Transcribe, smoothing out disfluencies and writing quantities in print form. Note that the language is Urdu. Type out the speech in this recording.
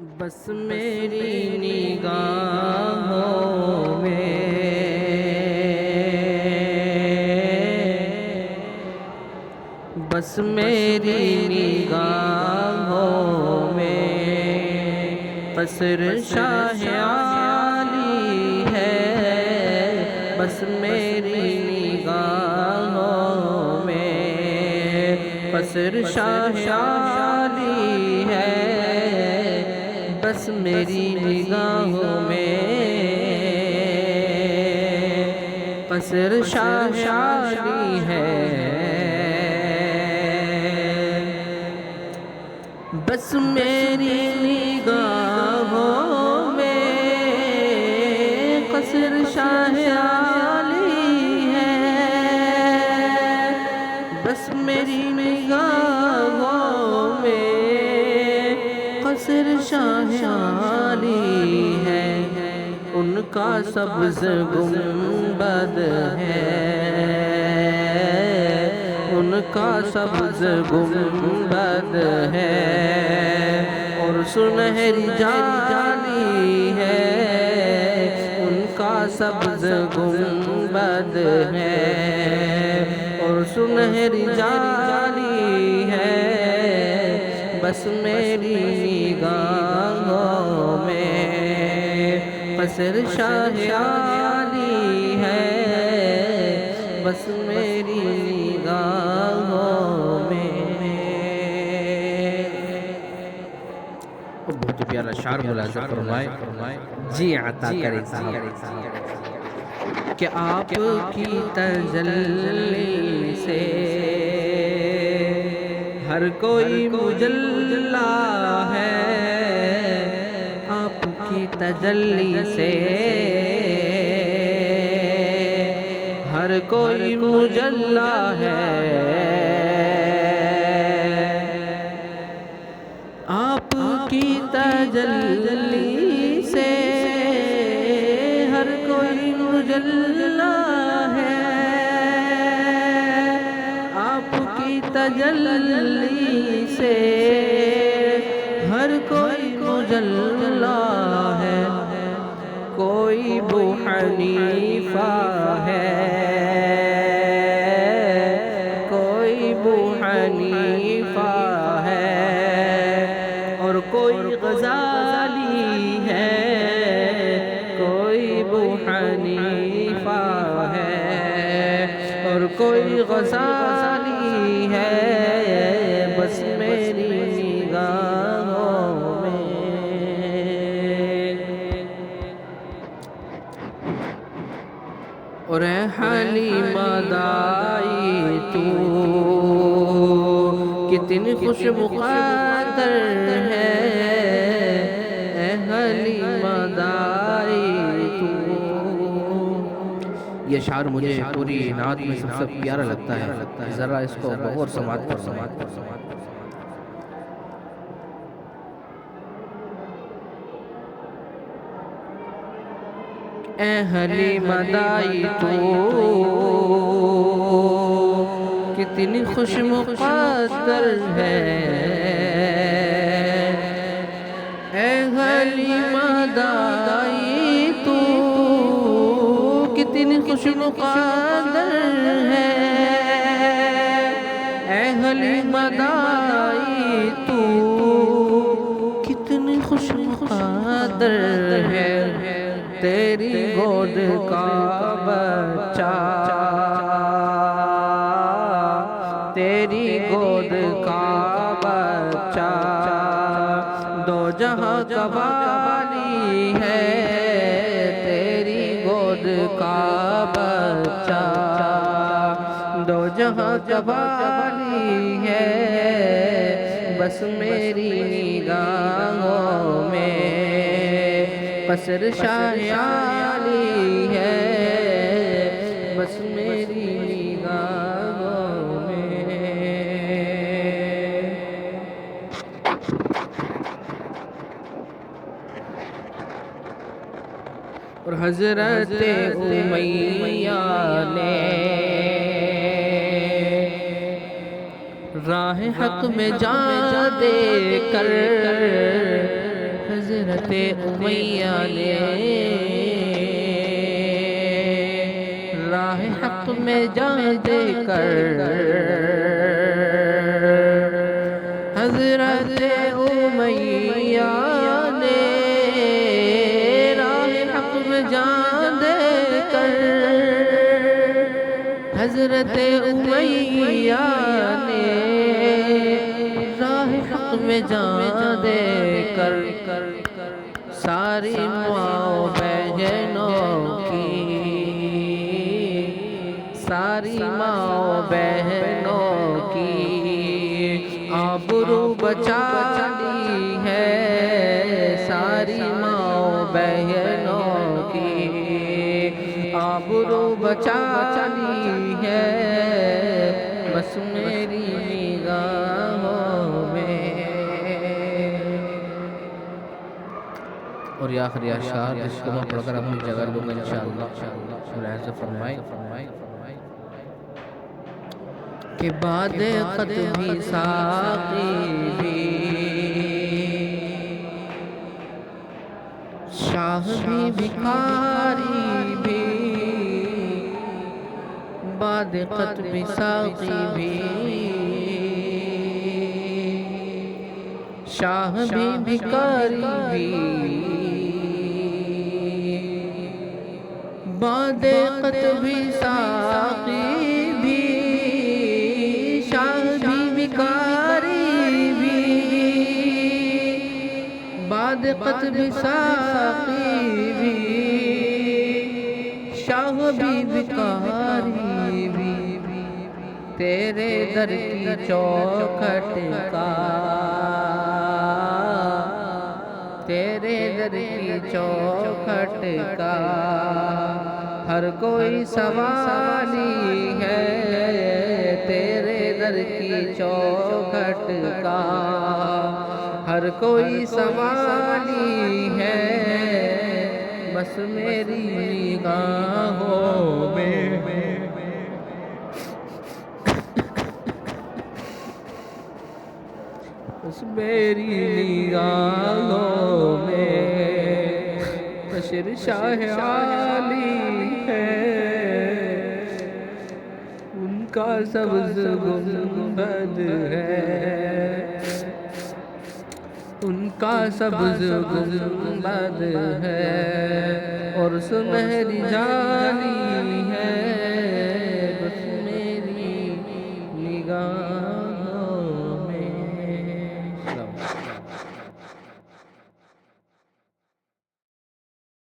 بس میری نگاہوں میں بس میری نگاہوں میں قصر شاہ عالی ہے، بس میری نگاہوں میں قصر شاہ عالی ہے، بس میری نگاہوں میں قصر شاہ عالی ہے، بس میری نگاہوں میں قصر شاہ عالی ہے، بس میری نگاہوں میں قصر شاہ عالی ہے، ان کا سبز گنبد ہے، ان کا سبز گنبد ہے اور سنہری جالی ہے، ان کا سبز گنبد ہے اور سنہری جالی ہے، بس میری نگاہوں میں قصر شاہ عالی ہے، بس میری نگاہوں میں۔ بہت ہی پیارا شعر ملاحظہ فرمائے، جی عطا کرے صاحب کہ آپ کی تجلی سے ہر کوئی مجلا ہے، آپ کی تجلی سے ہر کوئی مجلا ہے، آپ کی تجلی سے ہر کوئی مجلا ہے، آپ کی تجلی سے ہر کوئی مجلا ہے، کوئی ابو حنیفہ ہے، کوئی ابو حنیفہ ہے اور کوئی غزالی ہے، کوئی ابو حنیفہ ہے اور کوئی غزالی ہے، بس میری نگاہوں میں۔ اور اے حلیمہ دائی تو کتنی خوش مقدر ہے، اے حلیمہ دائی تو۔ یہ شعر مجھے پوری نعت میں سب سے پیارا لگتا ہے، ذرا اس کو بغور سماعت پر سماعت پر سماعت۔ اے حلیمہ دائی تو کتنی خوش مقدر ہے، اے حلیمہ دائی تو کتنی خوش مقدر ہے، اے حلیمہ دائی تو کتنی خوش مقدر ہے، تیری گود کا بچہ، تیری گود کا بچہ دو جہاں کا والی ہے، تیری گود کا بچہ دو جہاں کا والی ہے، بس میری نگاہوں میں قصر شاہ عالی ہے، بس میری نگاہوں میں۔ اور حضرت امیہ نے راہ حق میں جان دے کر حضرت امیہ نے راہ حق میں جان دے کر حضرت امیہ نے راہ حق میں جان دے کر حضرت امیہ نے راہ حق میں جان دے کر ساری ماں بہنوں کی ساری ماں بہنوں کی آبرو بچا لی ہے ساری ماں بہنوں کی آبرو بچا لی ہے بس میری نگاہوں میں۔ اور یہ آخری اشعار جس کو میں پڑھ کر اپنی جگہ لوں گا انشاءاللہ ملاحظہ فرمائے کہ بعد قد بھی ساقی بھی شاہ بھی بھکاری بھی بعد قد بھی ساقی بھی شاہ بھی بھکاری بھی بعد قد بھی ساقی بھی شاہ بھی بھکاری بھی بعد قد بھی ساقی بھی شاہ بھی بھکاری بھی تیرے در کی چوکھٹ کا تیرے در کی چوکھٹ کا ہر کوئی سوالی ہے تیرے در کی چوکھٹ کا ہر کوئی سوالی ہے بس میری نگاہوں میں۔ بس میری نگاہوں میں بشر شاہ عالی ہے ان کا سبز گنبد ہے ان کا سبز گنبد ہے اور سنہری جالی ہے